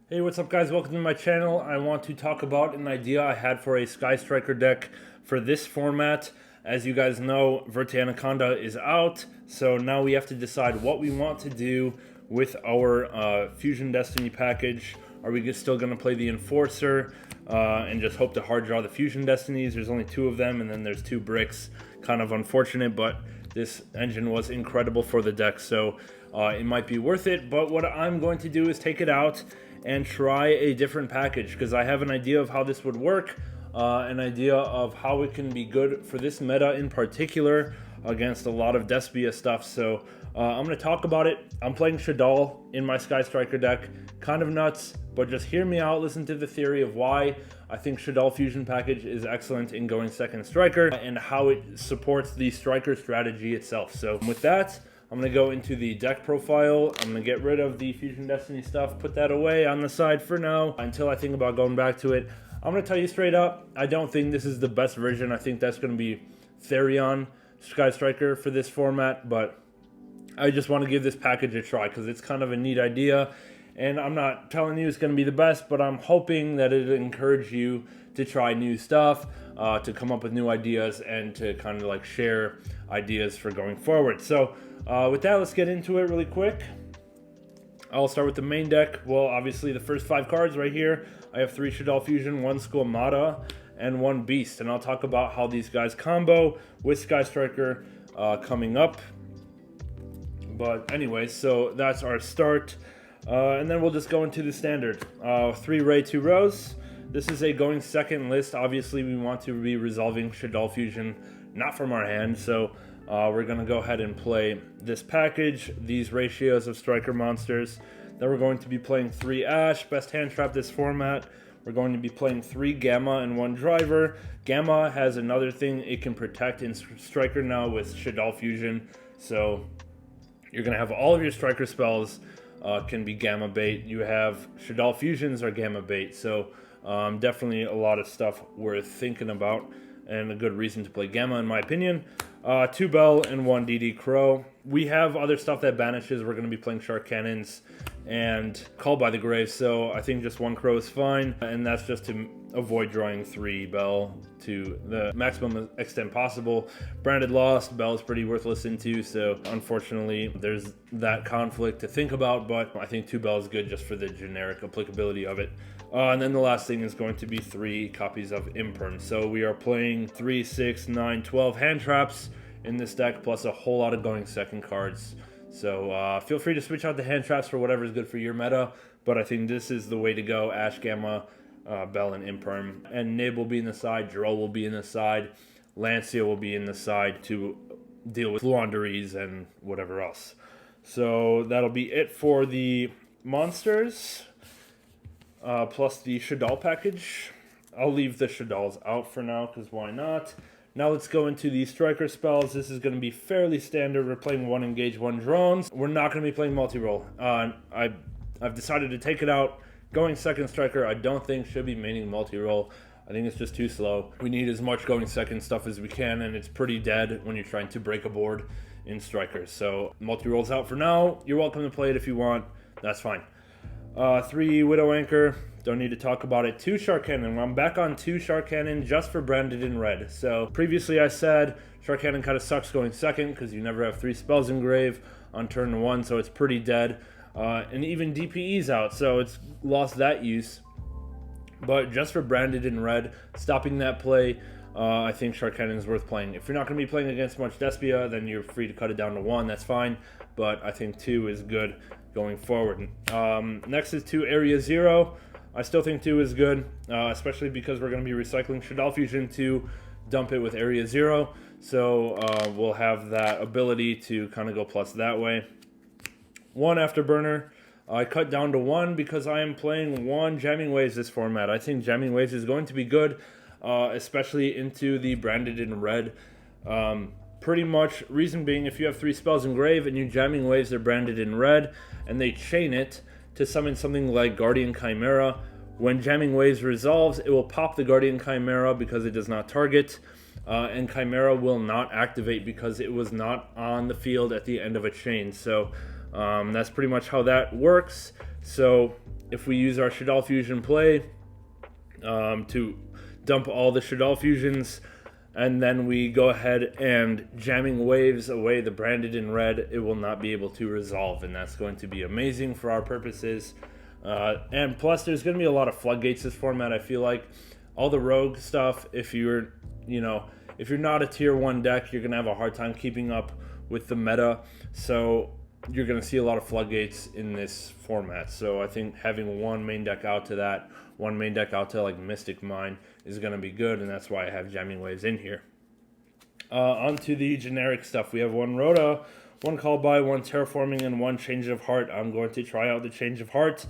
Hey, what's up guys? Welcome to my channel. I want to talk about an idea I had for a Sky Striker deck for this format. As you guys know, Verte Anaconda is out, so now we have to decide what we want to do with our Fusion Destiny package. Are we still going to play the Enforcer and just hope to hard draw the Fusion Destinies? There's only two of them, and then there's two bricks. Kind of unfortunate, but this engine was incredible for the deck, so it might be worth it. But what I'm going to do is take it out and try a different package, because I have an idea of how this would work, an idea of how it can be good for this meta in particular against a lot of Despia stuff. So I'm going to talk about it. I'm playing Shaddoll in my Sky Striker deck. Kind of nuts, but just hear me out, listen to the theory of why I think Shaddoll Fusion package is excellent in going second striker and how it supports the striker strategy itself. So with that, I'm going to go into the deck profile. I'm going to get rid of the Fusion Destiny stuff, put that away on the side for now until I think about going back to it. I'm going to tell you straight up, I don't think this is the best version. I think that's going to be Therion Sky Striker for this format, but I just want to give this package a try because it's kind of a neat idea. And I'm not telling you it's going to be the best, but I'm hoping that it'll encourage you to try new stuff, to come up with new ideas, and to kind of like share ideas for going forward. So with that, let's get into it really quick. I'll start with the main deck. Well, obviously the first 5 cards right here. I have 3 Shaddoll Fusion, 1 Squamata, and 1 Beast. And I'll talk about how these guys combo with Sky Striker coming up. But anyways, so that's our start. And then we'll just go into the standard. 3 Ray, 2 Rose. This is a going second list. Obviously, we want to be resolving Shaddoll Fusion, not from our hand. So we're going to go ahead and play this package, these ratios of striker monsters. Then we're going to be playing 3 Ash, best hand trap this format. We're going to be playing 3 Gamma and 1 Driver. Gamma has another thing it can protect in striker now with Shaddoll Fusion. So you're going to have all of your striker spells can be Gamma bait. You have Shaddoll Fusions are Gamma bait. So definitely a lot of stuff worth thinking about and a good reason to play Gamma in my opinion. 2 Bell and 1 DD Crow. We have other stuff that banishes. We're going to be playing Shark Cannons and Call by the Grave, so I think just 1 Crow is fine, and that's just to avoid drawing 3 Bell to the maximum extent possible. Branded Lost, Bell is pretty worthless into, so unfortunately there's that conflict to think about, but I think 2 Bell is good just for the generic applicability of it. And then the last thing is going to be 3 copies of Imperm. So we are playing 3, 6, 9, 12 hand traps in this deck, plus a whole lot of going second cards. So feel free to switch out the hand traps for whatever is good for your meta, but I think this is the way to go. Ash, Gamma, Bell, and Imperm. And Nib will be in the side, Droll will be in the side, Lancia will be in the side to deal with Fluanderies and whatever else. So that'll be it for the monsters. Plus the Shaddoll package. I'll leave the Shaddolls out for now, because why not? Now let's go into the striker spells. This is going to be fairly standard. We're playing 1 Engage, 1 Drones. We're not going to be playing multi-roll. I've decided to take it out. Going second striker, I don't think should be maining multi-roll. I think it's just too slow. We need as much going second stuff as we can, and it's pretty dead when you're trying to break a board in strikers. So multi-roll's out for now. You're welcome to play it if you want. That's fine. 3 Widow Anchor, don't need to talk about it. 2 Shark Cannon. I'm back on 2 Shark Cannon just for branded in red. So previously I said Shark Cannon kind of sucks going second because you never have 3 spells in grave on turn 1, so it's pretty dead. And even DPE's out, so it's lost that use. But just for branded in red, stopping that play, I think Shark Cannon is worth playing. If you're not going to be playing against much Despia, then you're free to cut it down to 1, that's fine. But I think 2 is good going forward. Next is 2 Area 0. I still think 2 is good, especially because we're going to be recycling Shaddoll Fusion to dump it with Area 0. So we'll have that ability to kind of go plus that way. 1 Afterburner. I cut down to 1 because I am playing 1 Jamming Waves this format. I think Jamming Waves is going to be good, especially into the branded in red. Pretty much, reason being, if you have 3 spells in grave and you Jamming Waves are branded in red and they chain it to summon something like Guardian Chimera, when Jamming Waves resolves, it will pop the Guardian Chimera because it does not target, and Chimera will not activate because it was not on the field at the end of a chain. So That's pretty much how that works. So if we use our Shaddoll Fusion play to dump all the Shaddoll Fusions, and then we go ahead and jamming waves away the branded in red, it will not be able to resolve, and that's going to be amazing for our purposes. And plus, there's going to be a lot of floodgates this format. I feel like all the rogue stuff, if you're not a tier 1 deck, you're going to have a hard time keeping up with the meta. So you're going to see a lot of floodgates in this format. So I think having one main deck out to that, one main deck out to like Mystic Mine is going to be good, and that's why I have jamming waves in here. Onto the generic stuff. We have one Rhoda, one Call By, one Terraforming, and one Change of Heart. I'm going to try out the Change of Heart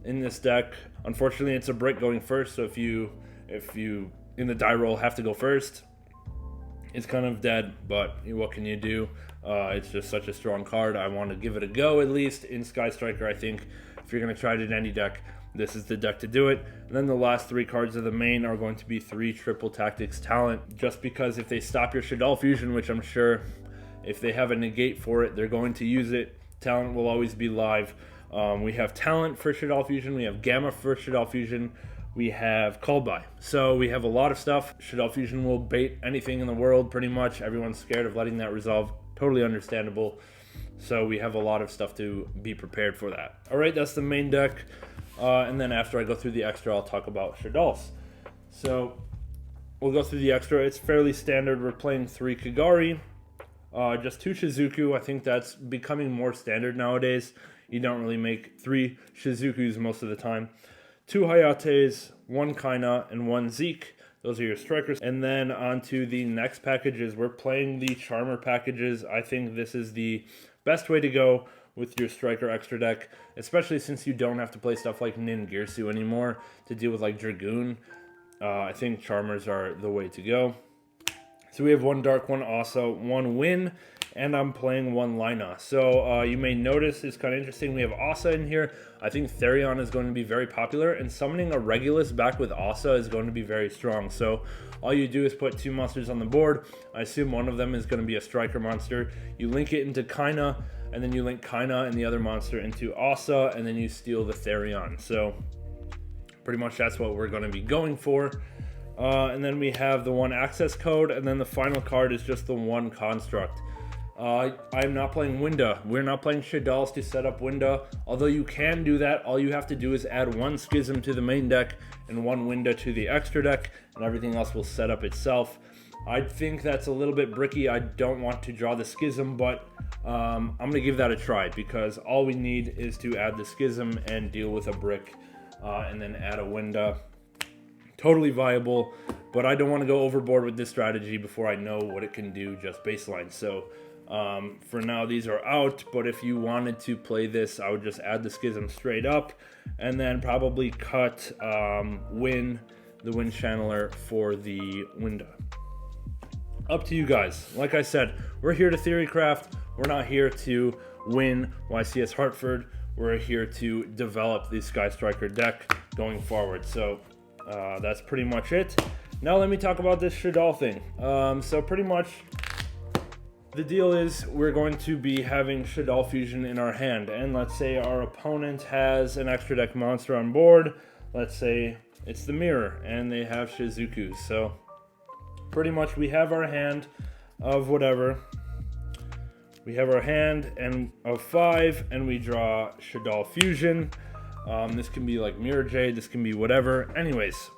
in this deck. Unfortunately, it's a brick going first, so if you in the die roll have to go first, it's kind of dead, but what can you do? It's just such a strong card. I want to give it a go, at least in Sky Striker. I think if you're going to try it in any deck, this is the deck to do it. And then the last 3 cards of the main are going to be 3 Triple Tactics Talent, just because if they stop your Shaddoll Fusion, which I'm sure if they have a negate for it, they're going to use it. Talent will always be live. We have Talent for Shaddoll Fusion, we have Gamma for Shaddoll Fusion, we have Call By. So we have a lot of stuff. Shaddoll Fusion will bait anything in the world, pretty much. Everyone's scared of letting that resolve. Totally understandable. So we have a lot of stuff to be prepared for that. All right, that's the main deck. And then after I go through the extra, I'll talk about Shaddolls. So we'll go through the extra. It's fairly standard. We're playing 3 Kagari, just 2 Shizuku. I think that's becoming more standard nowadays. You don't really make 3 Shizukus most of the time. 2 Hayates, 1 Kaina, and 1 Zeke. Those are your strikers. And then on to the next packages. We're playing the Charmer packages. I think this is the best way to go with your striker extra deck, especially since you don't have to play stuff like Nin Girsu anymore to deal with like Dragoon. I think Charmers are the way to go. So we have 1 Dark, 1 Asa, 1 Win, and I'm playing 1 Lina. So you may notice it's kind of interesting. We have Asa in here. I think Therion is going to be very popular, and summoning a Regulus back with Asa is going to be very strong. So all you do is put 2 monsters on the board. I assume one of them is going to be a striker monster. You link it into Kaina, and then you link Kaina and the other monster into Asa, and then you steal the Therion. So pretty much that's what we're going to be going for. And then we have the 1 access code, and then the final card is just the 1 construct. I'm not playing Winda. We're not playing Shaddolls to set up Winda. Although you can do that, all you have to do is add 1 Schism to the main deck and 1 Winda to the extra deck, and everything else will set up itself. I think that's a little bit bricky. I don't want to draw the Schism, but I'm going to give that a try, because all we need is to add the Schism and deal with a brick, and then add a Winda. Totally viable, but I don't want to go overboard with this strategy before I know what it can do just baseline. So for now, these are out, but if you wanted to play this, I would just add the Schism straight up, and then probably cut the Wind Channeler for the Winda. Up to you guys. Like I said, we're here to theorycraft. We're not here to win YCS Hartford. We're here to develop the Sky Striker deck going forward. So that's pretty much it. Now let me talk about this Shaddoll thing. So pretty much the deal is we're going to be having Shaddoll Fusion in our hand. And let's say our opponent has an extra deck monster on board. Let's say it's the Mirror and they have Shizuku. So pretty much we have our hand of whatever. We have our hand and of 5, and we draw Shaddoll Fusion. This can be like Mirror Jade, this can be whatever. Anyways,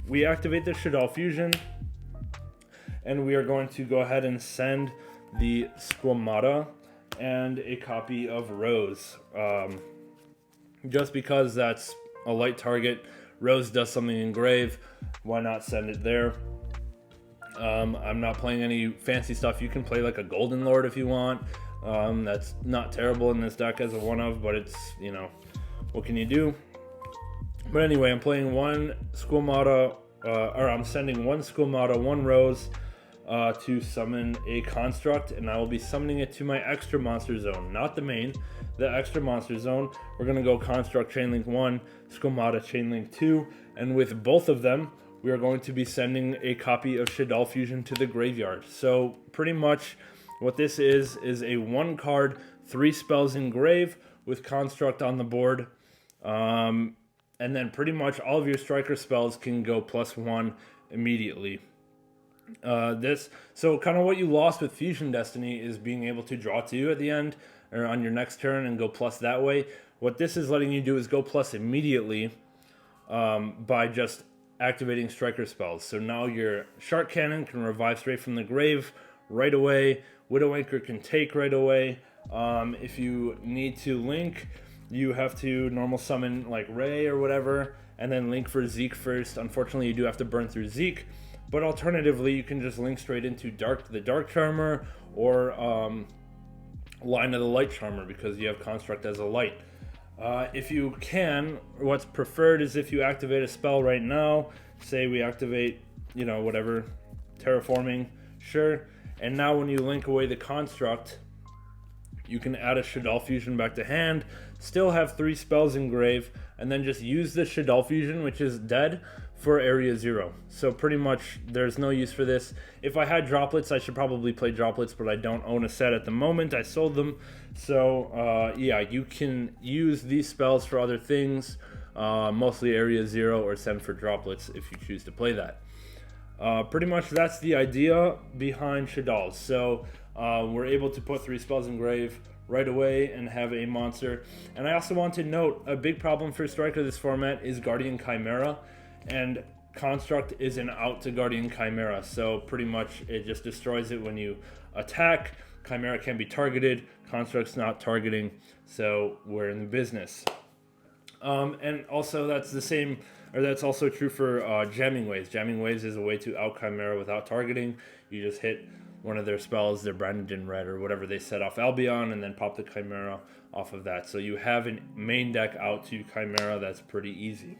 we activate the Shaddoll Fusion, and we are going to go ahead and send the Squamata and a copy of Rose. Just because that's a light target, Rose does something in Grave, why not send it there? I'm not playing any fancy stuff. You can play like a Golden Lord if you want. That's not terrible in this deck as a one-of, but it's, you know, what can you do? But anyway, I'm playing 1 Squamata, or I'm sending 1 Squamata, 1 Rose, to summon a construct, and I will be summoning it to my extra monster zone, not the main, the extra monster zone. We're going to go Construct Chainlink 1, Squamata Chainlink 2, and with both of them, we are going to be sending a copy of Shaddoll Fusion to the graveyard. So pretty much what this is a 1 card 3 spells engrave with construct on the board. And then pretty much all of your striker spells can go +1 immediately. So kind of what you lost with Fusion Destiny is being able to draw 2 at the end or on your next turn and go plus that way. What this is letting you do is go plus immediately by just activating striker spells. So now your Shark Cannon can revive straight from the grave right away. Widow Anchor can take right away. If you need to link, you have to normal summon like Ray or whatever, and then link for Zeke first. Unfortunately, you do have to burn through Zeke, but alternatively, you can just link straight into the Dark Charmer or Line of the Light Charmer because you have Construct as a light. If you can, what's preferred is if you activate a spell right now, say we activate, whatever, Terraforming, sure, and now when you link away the Construct, you can add a Shaddoll Fusion back to hand, still have 3 spells engrave, and then just use the Shaddoll Fusion, which is dead, for Area 0. So pretty much there's no use for this. If I had droplets, I should probably play droplets, but I don't own a set at the moment. I sold them. So yeah, you can use these spells for other things, mostly Area 0 or send for droplets if you choose to play that. Pretty much that's the idea behind Shaddoll. So we're able to put 3 spells engrave right away and have a monster. And I also want to note, a big problem for Striker this format is Guardian Chimera, and Construct is an out to Guardian Chimera, so pretty much it just destroys it when you attack. Chimera can be targeted, Construct's not targeting, so we're in the business. And also that's the same, or that's also true for Jamming Waves. Jamming Waves is a way to out Chimera without targeting. You just hit one of their spells, they're branded in red or whatever they set off Albion, and then pop the Chimera off of that. So you have a main deck out to Chimera, that's pretty easy.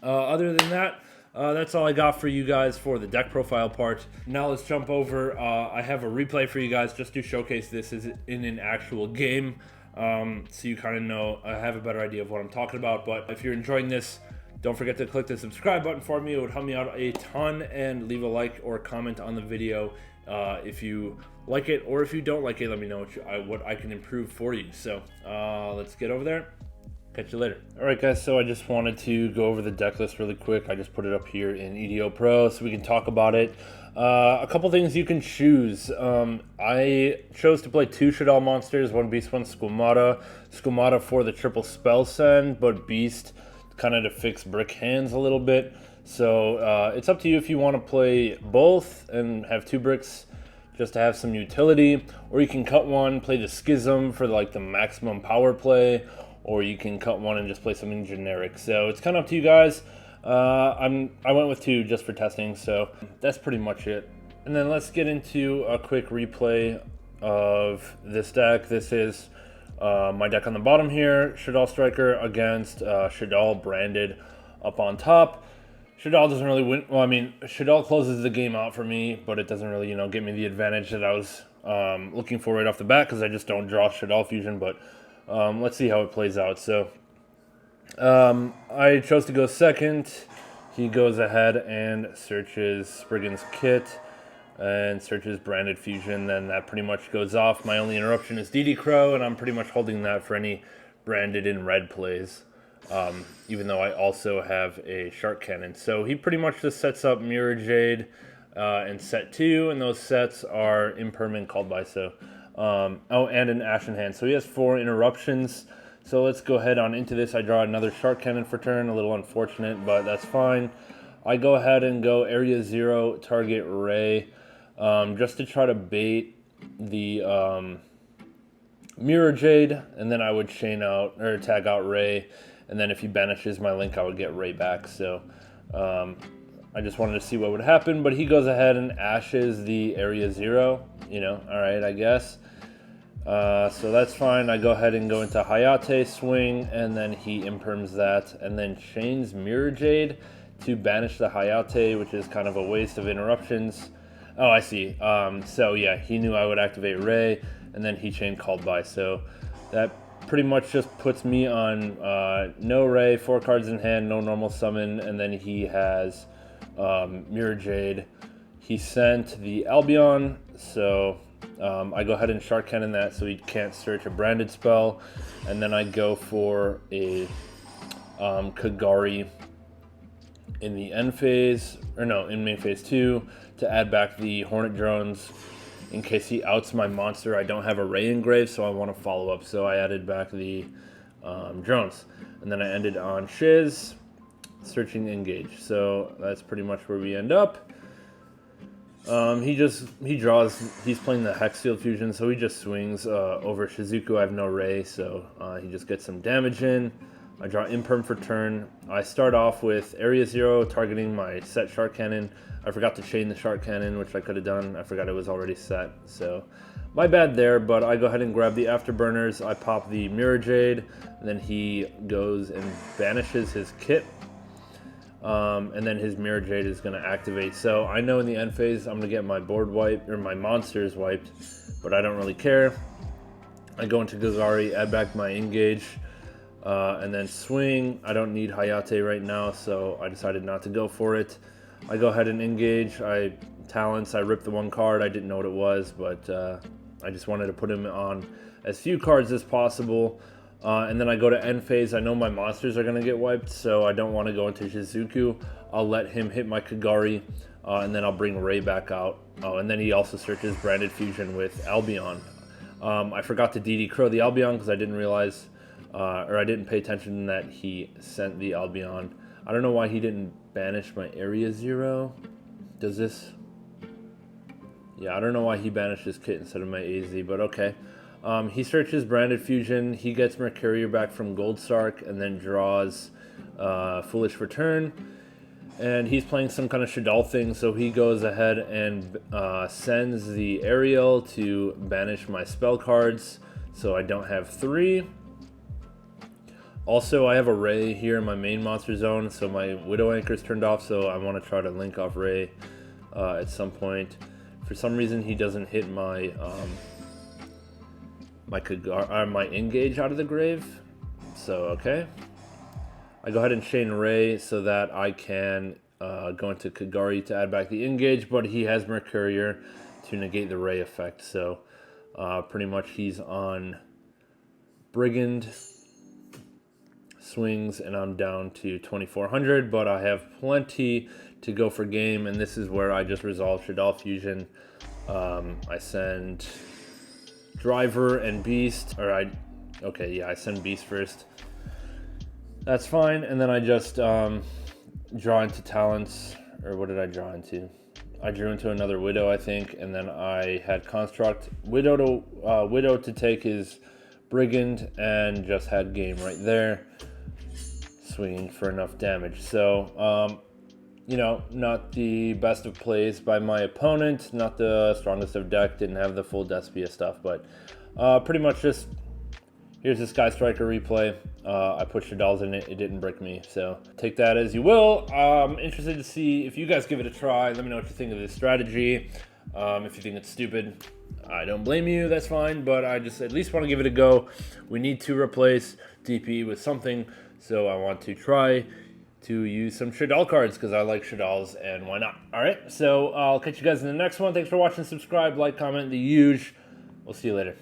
Other than that, that's all I got for you guys for the deck profile part. Now let's jump over. I have a replay for you guys just to showcase this is in an actual game. So you kind of know, I have a better idea of what I'm talking about. But if you're enjoying this, don't forget to click the subscribe button for me. It would help me out a ton, and leave a like or comment on the video if you like it, or if you don't like it, let me know what I can improve for you. So let's get over there. Catch you later. Alright guys, so I just wanted to go over the deck list really quick. I just put it up here in EDO Pro so we can talk about it. A couple things you can choose. I chose to play 2 Shaddoll monsters, 1 Beast, 1 Squamata. Squamata for the triple spell send, but Beast kind of to fix brick hands a little bit. So it's up to you if you want to play both and have 2 bricks just to have some utility, or you can cut one, play the Schism for like the maximum power play, or you can cut one and just play something generic. So it's kind of up to you guys. I went with 2 just for testing, so that's pretty much it. And then let's get into a quick replay of this deck. This is my deck on the bottom here. Shaddoll Striker against Shaddoll branded up on top. Shaddoll doesn't really win. Well, I mean, Shaddoll closes the game out for me, but it doesn't really, get me the advantage that I was looking for right off the bat, because I just don't draw Shaddoll Fusion. But let's see how it plays out. So I chose to go second. He goes ahead and searches Spriggan's Kit and searches Branded Fusion. Then that pretty much goes off. My only interruption is DD Crow, and I'm pretty much holding that for any branded in red plays, even though I also have a Shark Cannon. So he pretty much just sets up Mirror Jade and set 2, and those sets are impermanent called by. So oh, and an Ashen Hand. So he has 4 interruptions. So let's go ahead on into this. I draw another Shark Cannon for turn. A little unfortunate, but that's fine. I go ahead and go Area 0, target Ray, just to try to bait the Mirror Jade, and then I would chain out, or tag out Ray, and then if he banishes my link, I would get Ray back. So I just wanted to see what would happen, but he goes ahead and ashes the Area 0, alright, I guess. So that's fine. I go ahead and go into Hayate swing, and then he imperms that, and then chains Mirror Jade to banish the Hayate, which is kind of a waste of interruptions. Oh, I see. So yeah, he knew I would activate Ray, and then he chained Called By. So that pretty much just puts me on no Ray, 4 cards in hand, no normal summon, and then he has Mirror Jade. He sent the Albion, so I go ahead and Shark Cannon that so he can't search a branded spell. And then I go for a Kagari in the end phase, or no, in main phase 2, to add back the Hornet drones. In case he outs my monster, I don't have a Ray engraved, so I want to follow up. So I added back the drones. And then I ended on Shiz, searching engage. So that's pretty much where we end up. He draws, he's playing the Shaddoll Fusion, so he just swings over Shizuku. I have no Ray, so he just gets some damage in. I draw Imperm for turn. I start off with Area 0, targeting my set Shark Cannon. I forgot to chain the Shark Cannon, which I could have done. I forgot it was already set, so my bad there, but I go ahead and grab the Afterburners. I pop the Mirror Jade, and then he goes and banishes his kit. And then his Mirror Jade is going to activate. So I know in the end phase I'm going to get my board wiped, or my monsters wiped, but I don't really care. I go into Gagari, add back my engage, and then swing. I don't need Hayate right now, so I decided not to go for it. I go ahead and engage. I talents. I rip the one card. I didn't know what it was, but I just wanted to put him on as few cards as possible. And then I go to end phase. I know my monsters are going to get wiped, so I don't want to go into Shizuku. I'll let him hit my Kagari, and then I'll bring Ray back out. Oh, and then he also searches Branded Fusion with Albion. I forgot to DD Crow the Albion because I didn't realize, or I didn't pay attention that he sent the Albion. I don't know why he didn't banish my Area 0. Does this? Yeah, I don't know why he banished his kit instead of my AZ, but okay. He searches Branded Fusion, he gets Mercurier back from Gold Sark, and then draws Foolish Return. And he's playing some kind of Shaddoll thing, so he goes ahead and sends the Ariel to banish my spell cards, so I don't have 3. Also, I have a Ray here in my main monster zone, so my Widow Anchor's turned off, so I want to try to link off Ray at some point. For some reason, he doesn't hit my my engage out of the grave, so okay. I go ahead and chain Ray so that I can go into Kagari to add back the engage, but he has Mercurier to negate the Ray effect, so pretty much he's on Brigand, swings, and I'm down to 2400, but I have plenty to go for game, and this is where I just resolve Shaddoll Fusion. I send Driver and Beast, or I send Beast first. That's fine, and then I just draw into talents, or what did I draw into? I drew into another Widow, I think, and then I had Construct Widow to take his Brigand, and just had game right there, swinging for enough damage. So, you know, not the best of plays by my opponent, not the strongest of deck, didn't have the full Despia stuff, but pretty much just, here's the Sky Striker replay. I put Shaddolls in it, it didn't brick me, so take that as you will. I'm interested to see if you guys give it a try. Let me know what you think of this strategy. If you think it's stupid, I don't blame you, that's fine, but I just at least want to give it a go. We need to replace DP with something, so I want to try to use some Shaddoll cards because I like Shaddolls, and why not? All right, so I'll catch you guys in the next one. Thanks for watching. Subscribe, like, comment, the huge. We'll see you later.